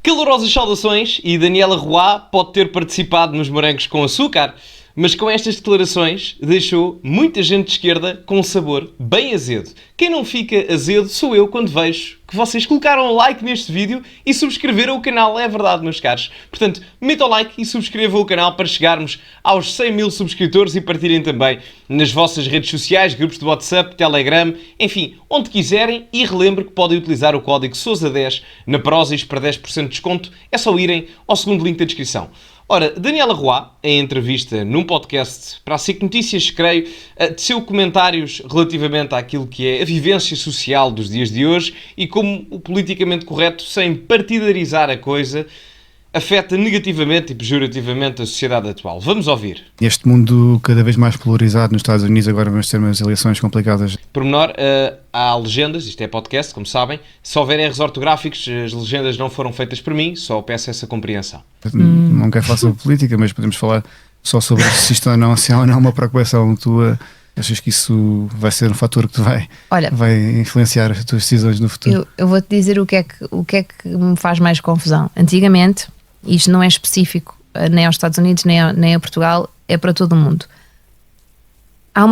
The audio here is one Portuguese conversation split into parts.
Calorosas saudações, e Daniela Roy pode ter participado nos morangos com açúcar, mas com estas declarações deixou muita gente de esquerda com um sabor bem azedo. Quem não fica azedo sou eu quando vejo que vocês colocaram um like neste vídeo e subscreveram o canal, é verdade, meus caros. Portanto, metam o like e subscrevam o canal para chegarmos aos 100 mil subscritores e partilhem também nas vossas redes sociais, grupos de WhatsApp, Telegram, enfim, onde quiserem, e relembre que podem utilizar o código SOUSA10 na Prozis para 10% de desconto. É só irem ao segundo link da descrição. Ora, Daniela Roy, em entrevista num podcast para a SIC Notícias, creio, teceu comentários relativamente àquilo que é a vivência social dos dias de hoje e como o politicamente correto, sem partidarizar a coisa, afeta negativamente e pejorativamente a sociedade atual. Vamos ouvir. Este mundo cada vez mais polarizado nos Estados Unidos, agora vamos ter umas eleições complicadas. Por menor, há legendas, isto é podcast, como sabem. Se houver erros ortográficos, as legendas não foram feitas por mim, só peço essa compreensão. Não quero falar sobre política, mas podemos falar só sobre se isto ou não, se há ou não uma preocupação tua. Achas que isso vai ser um fator que vai influenciar as tuas decisões no futuro? Eu vou-te dizer o que é que me faz mais confusão. Antigamente, isto não é específico nem aos Estados Unidos, nem a Portugal, é para todo o mundo. Há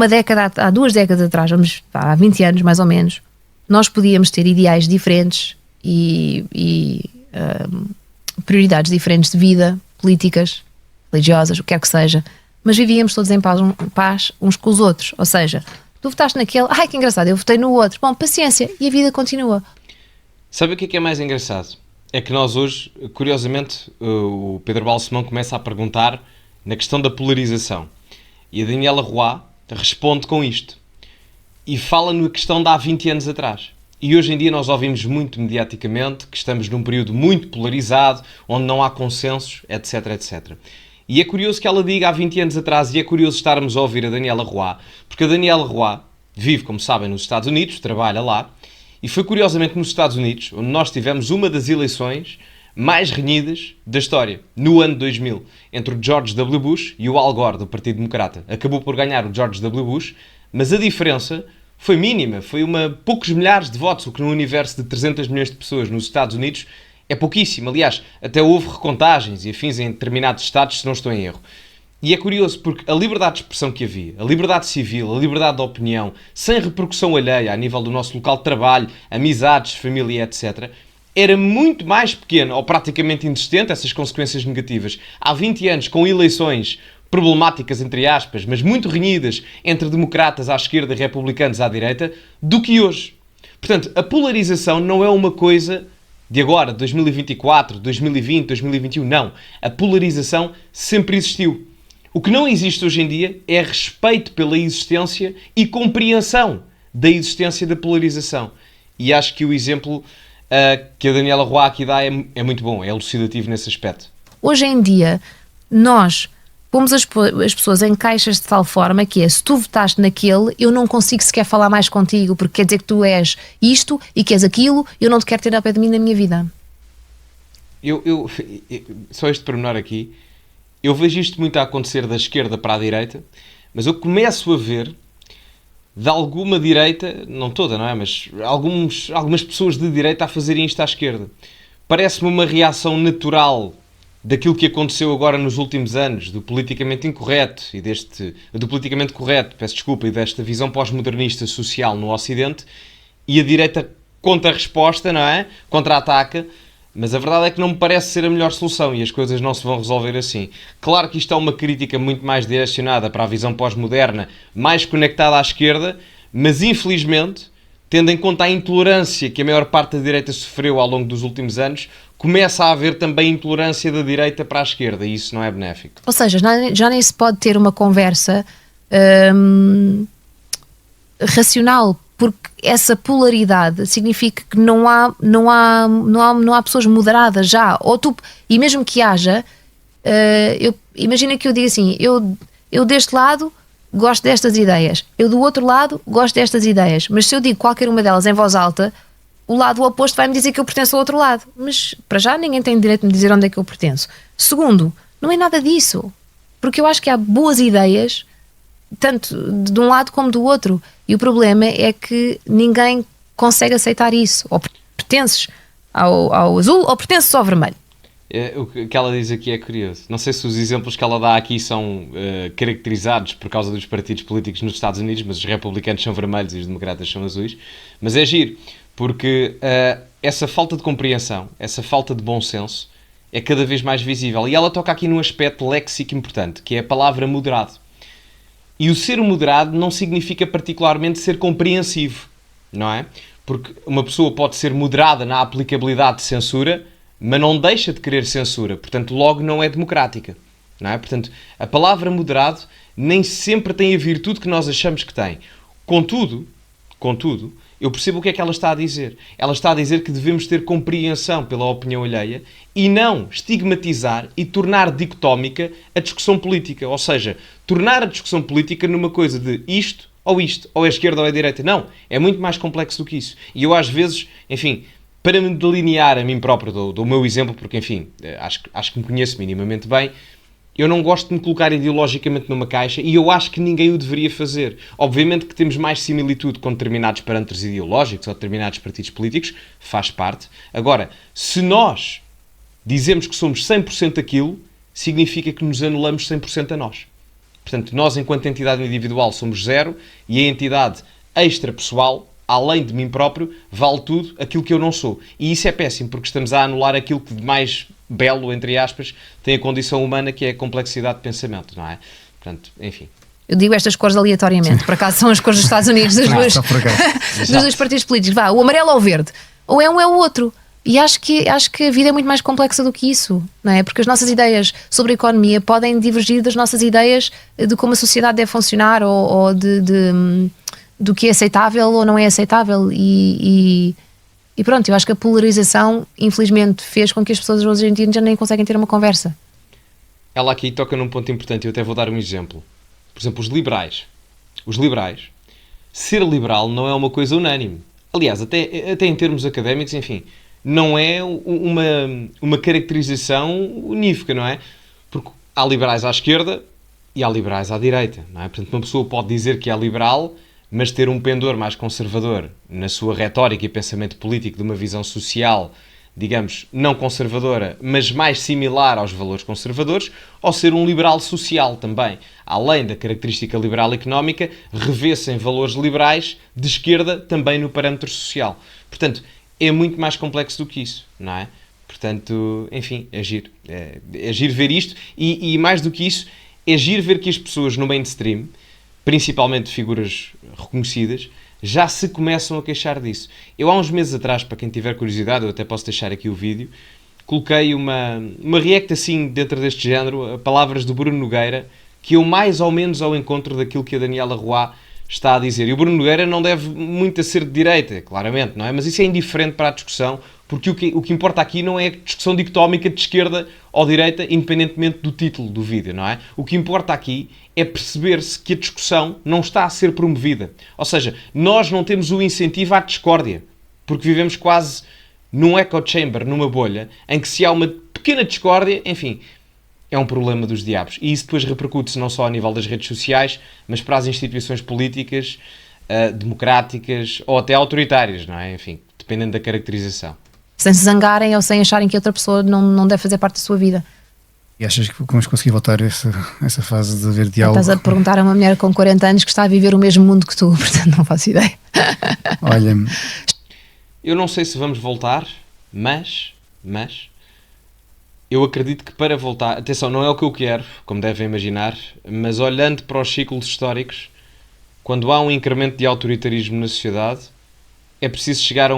2 décadas atrás, há 20 anos mais ou menos, nós podíamos ter ideais diferentes e prioridades diferentes de vida, políticas, religiosas, o que quer que seja, mas vivíamos todos em paz uns com os outros. Ou seja, tu votaste naquele, ai que engraçado, eu votei no outro, bom, paciência, e a vida continua. Sabe o que é mais engraçado? É que nós hoje, curiosamente, o Pedro Balsemão começa a perguntar na questão da polarização. E a Daniela Roy responde com isto. E fala na questão de há 20 anos atrás. E hoje em dia nós ouvimos muito mediaticamente que estamos num período muito polarizado, onde não há consensos, etc, etc. E é curioso que ela diga há 20 anos atrás, e é curioso estarmos a ouvir a Daniela Roy, porque a Daniela Roy vive, como sabem, nos Estados Unidos, trabalha lá, e foi curiosamente nos Estados Unidos onde nós tivemos uma das eleições mais renhidas da história, no ano 2000, entre o George W. Bush e o Al Gore, do Partido Democrata. Acabou por ganhar o George W. Bush, mas a diferença foi mínima, foi poucos milhares de votos, o que no universo de 300 milhões de pessoas nos Estados Unidos é pouquíssimo. Aliás, até houve recontagens e afins em determinados estados, se não estou em erro. E é curioso porque a liberdade de expressão que havia, a liberdade civil, a liberdade de opinião, sem repercussão alheia a nível do nosso local de trabalho, amizades, família, etc., era muito mais pequena ou praticamente inexistente, essas consequências negativas, há 20 anos, com eleições problemáticas, entre aspas, mas muito renhidas entre democratas à esquerda e republicanos à direita, do que hoje. Portanto, a polarização não é uma coisa de agora, 2024, 2020, 2021, não. A polarização sempre existiu. O que não existe hoje em dia é respeito pela existência e compreensão da existência da polarização. E acho que o exemplo que a Daniela Roy aqui dá é muito bom, é elucidativo nesse aspecto. Hoje em dia, nós pomos as pessoas em caixas de tal forma que se tu votaste naquele, eu não consigo sequer falar mais contigo, porque quer dizer que tu és isto e que és aquilo, eu não te quero ter ao pé de mim na minha vida. Só este pormenor aqui, eu vejo isto muito a acontecer da esquerda para a direita, mas eu começo a ver de alguma direita, não toda, não é? Mas algumas pessoas de direita a fazerem isto à esquerda. Parece-me uma reação natural daquilo que aconteceu agora nos últimos anos, do politicamente incorreto e do politicamente correto, peço desculpa, e desta visão pós-modernista social no Ocidente, e a direita contra-resposta, não é? Contra-ataca. Mas a verdade é que não me parece ser a melhor solução e as coisas não se vão resolver assim. Claro que isto é uma crítica muito mais direcionada para a visão pós-moderna, mais conectada à esquerda, mas infelizmente, tendo em conta a intolerância que a maior parte da direita sofreu ao longo dos últimos anos, começa a haver também intolerância da direita para a esquerda e isso não é benéfico. Ou seja, já nem se pode ter uma conversa racional, porque essa polaridade significa que não há pessoas moderadas já, e mesmo que haja, imagina que eu diga assim, eu deste lado gosto destas ideias, eu do outro lado gosto destas ideias, mas se eu digo qualquer uma delas em voz alta, o lado oposto vai-me dizer que eu pertenço ao outro lado, mas para já ninguém tem direito de me dizer onde é que eu pertenço. Segundo, não é nada disso, porque eu acho que há boas ideias tanto de um lado como do outro, e o problema é que ninguém consegue aceitar isso, ou pertences ao azul ou pertences ao vermelho? O que ela diz aqui é curioso. Não sei se os exemplos que ela dá aqui são caracterizados por causa dos partidos políticos nos Estados Unidos, mas os republicanos são vermelhos e os democratas são azuis. Mas é giro, porque essa falta de compreensão, essa falta de bom senso é cada vez mais visível. E ela toca aqui num aspecto léxico importante, que é a palavra moderado. E o ser moderado não significa particularmente ser compreensivo, não é? Porque uma pessoa pode ser moderada na aplicabilidade de censura, mas não deixa de querer censura, portanto logo não é democrática, não é? Portanto, a palavra moderado nem sempre tem a virtude que nós achamos que tem. Contudo, eu percebo o que é que ela está a dizer. Ela está a dizer que devemos ter compreensão pela opinião alheia e não estigmatizar e tornar dicotómica a discussão política, ou seja, tornar a discussão política numa coisa de isto, ou é a esquerda ou é a direita. Não, é muito mais complexo do que isso. E eu às vezes, enfim, para me delinear a mim próprio do meu exemplo, porque, enfim, acho que me conheço minimamente bem, eu não gosto de me colocar ideologicamente numa caixa e eu acho que ninguém o deveria fazer. Obviamente que temos mais similitude com determinados parâmetros ideológicos ou determinados partidos políticos, faz parte. Agora, se nós dizemos que somos 100% aquilo, significa que nos anulamos 100% a nós. Portanto, nós, enquanto entidade individual, somos zero e a entidade extrapessoal, além de mim próprio, vale tudo aquilo que eu não sou. E isso é péssimo, porque estamos a anular aquilo que de mais belo, entre aspas, tem a condição humana, que é a complexidade de pensamento, não é? Portanto, enfim. Eu digo estas cores aleatoriamente, por acaso são as cores dos Estados Unidos dos dois partidos políticos. Vá, o amarelo ou o verde. Ou é um ou é o outro. E acho que a vida é muito mais complexa do que isso, não é? Porque as nossas ideias sobre a economia podem divergir das nossas ideias de como a sociedade deve funcionar ou do que é aceitável ou não é aceitável e pronto, eu acho que a polarização infelizmente fez com que as pessoas hoje em dia já nem conseguem ter uma conversa. Ela aqui toca num ponto importante, eu até vou dar um exemplo. Por exemplo, os liberais, ser liberal não é uma coisa unânime. Aliás, até em termos académicos, enfim, não é uma caracterização unívoca, não é? Porque há liberais à esquerda e há liberais à direita, não é? Portanto, uma pessoa pode dizer que é liberal, mas ter um pendor mais conservador na sua retórica e pensamento político de uma visão social, digamos, não conservadora, mas mais similar aos valores conservadores, ou ser um liberal social também. Além da característica liberal económica, revê-se em valores liberais de esquerda também no parâmetro social. Portanto, é muito mais complexo do que isso, não é? Portanto, enfim, é giro. É giro ver isto e mais do que isso, é giro ver que as pessoas no mainstream, principalmente figuras reconhecidas, já se começam a queixar disso. Eu há uns meses atrás, para quem tiver curiosidade, eu até posso deixar aqui o vídeo, coloquei uma react assim dentro deste género, a palavras do Bruno Nogueira, que eu mais ou menos ao encontro daquilo que a Daniela Roy está a dizer. E o Bruno Nogueira não deve muito a ser de direita, claramente, não é? Mas isso é indiferente para a discussão, porque o que importa aqui não é a discussão dicotómica de esquerda ou direita, independentemente do título do vídeo, não é? O que importa aqui é perceber-se que a discussão não está a ser promovida. Ou seja, nós não temos o incentivo à discórdia, porque vivemos quase num echo chamber, numa bolha, em que se há uma pequena discórdia, enfim, é um problema dos diabos. E isso depois repercute-se não só a nível das redes sociais, mas para as instituições políticas, democráticas ou até autoritárias, não é? Enfim, dependendo da caracterização. Sem se zangarem ou sem acharem que outra pessoa não deve fazer parte da sua vida. E achas que vamos conseguir voltar a essa fase de haver diálogo? Estás a perguntar a uma mulher com 40 anos que está a viver o mesmo mundo que tu, portanto não faço ideia. Olha, eu não sei se vamos voltar, mas eu acredito que para voltar, atenção, não é o que eu quero, como devem imaginar, mas olhando para os ciclos históricos, quando há um incremento de autoritarismo na sociedade, é preciso chegar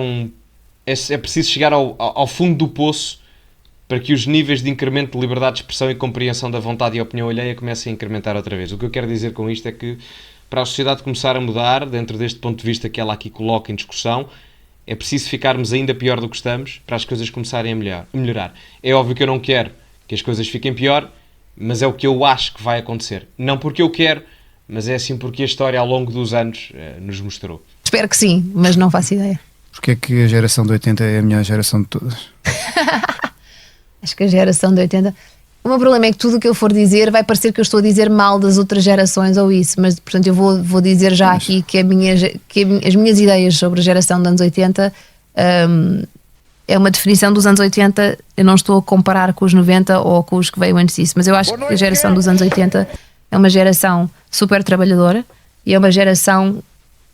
ao fundo do poço para que os níveis de incremento de liberdade de expressão e compreensão da vontade e opinião alheia comecem a incrementar outra vez. O que eu quero dizer com isto é que para a sociedade começar a mudar, dentro deste ponto de vista que ela aqui coloca em discussão, é preciso ficarmos ainda pior do que estamos para as coisas começarem a melhorar. É óbvio que eu não quero que as coisas fiquem pior, mas é o que eu acho que vai acontecer. Não porque eu quero, mas é assim porque a história ao longo dos anos nos mostrou. Espero que sim, mas não faço ideia. Porque é que a geração de 80 é a melhor geração de todas? Acho que a geração de 80... O meu problema é que tudo o que eu for dizer vai parecer que eu estou a dizer mal das outras gerações ou isso, mas portanto eu vou dizer já aqui que as minhas ideias sobre a geração de anos 80 é uma definição dos anos 80. Eu não estou a comparar com os 90 ou com os que veio antes disso, mas eu acho que a geração dos anos 80 é uma geração super trabalhadora e é uma geração,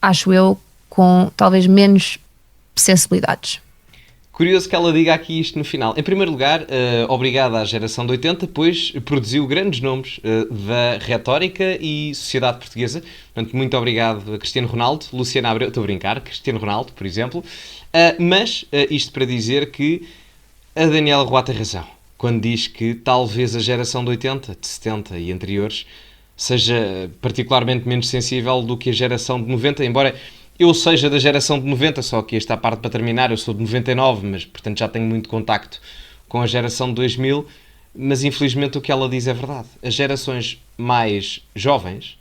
acho eu, com talvez menos sensibilidades. Curioso que ela diga aqui isto no final. Em primeiro lugar, obrigado à geração de 80, pois produziu grandes nomes da retórica e sociedade portuguesa. Portanto, muito obrigado a Cristiano Ronaldo, Luciano Abreu, estou a brincar, Cristiano Ronaldo, por exemplo. Mas isto para dizer que a Daniela Roy tem razão, quando diz que talvez a geração de 80, de 70 e anteriores seja particularmente menos sensível do que a geração de 90, embora eu seja da geração de 90, só que esta parte para terminar, eu sou de 99, mas portanto já tenho muito contacto com a geração de 2000, mas infelizmente o que ela diz é verdade. As gerações mais jovens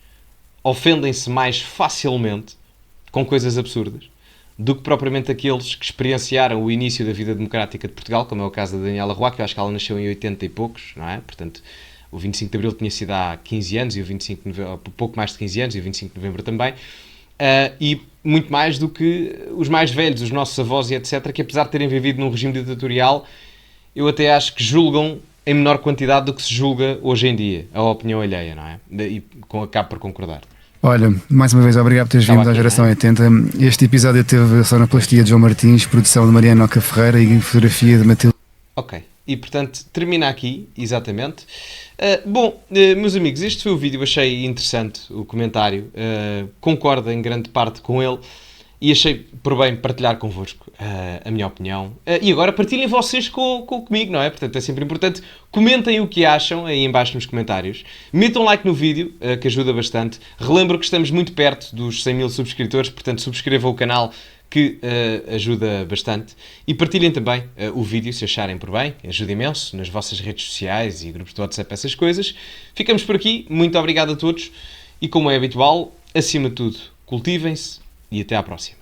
ofendem-se mais facilmente com coisas absurdas do que propriamente aqueles que experienciaram o início da vida democrática de Portugal, como é o caso da Daniela Roy, que eu acho que ela nasceu em 80 e poucos, não é? Portanto, o 25 de Abril tinha sido há 15 anos, e o 25 de Novembro, pouco mais de 15 anos, e o 25 de Novembro também. E muito mais do que os mais velhos, os nossos avós e etc., que apesar de terem vivido num regime ditatorial, eu até acho que julgam em menor quantidade do que se julga hoje em dia, a opinião alheia, não é? E acabo por concordar. Olha, mais uma vez obrigado por teres vindo à geração 80. Este episódio teve sonoplastia de João Martins, produção de Mariana Oca Ferreira e fotografia de Matilde. Ok, e portanto termina aqui, exatamente. Bom, meus amigos, este foi o vídeo, achei interessante o comentário, concordo em grande parte com ele e achei por bem partilhar convosco a minha opinião. E agora partilhem vocês comigo, não é? Portanto é sempre importante, comentem o que acham aí em baixo nos comentários, metam like no vídeo, que ajuda bastante. Relembro que estamos muito perto dos 100 mil subscritores, portanto subscrevam o canal, que ajuda bastante, e partilhem também o vídeo se acharem por bem, ajuda imenso nas vossas redes sociais e grupos de WhatsApp, essas coisas. Ficamos por aqui, muito obrigado a todos e, como é habitual, acima de tudo, cultivem-se e até à próxima.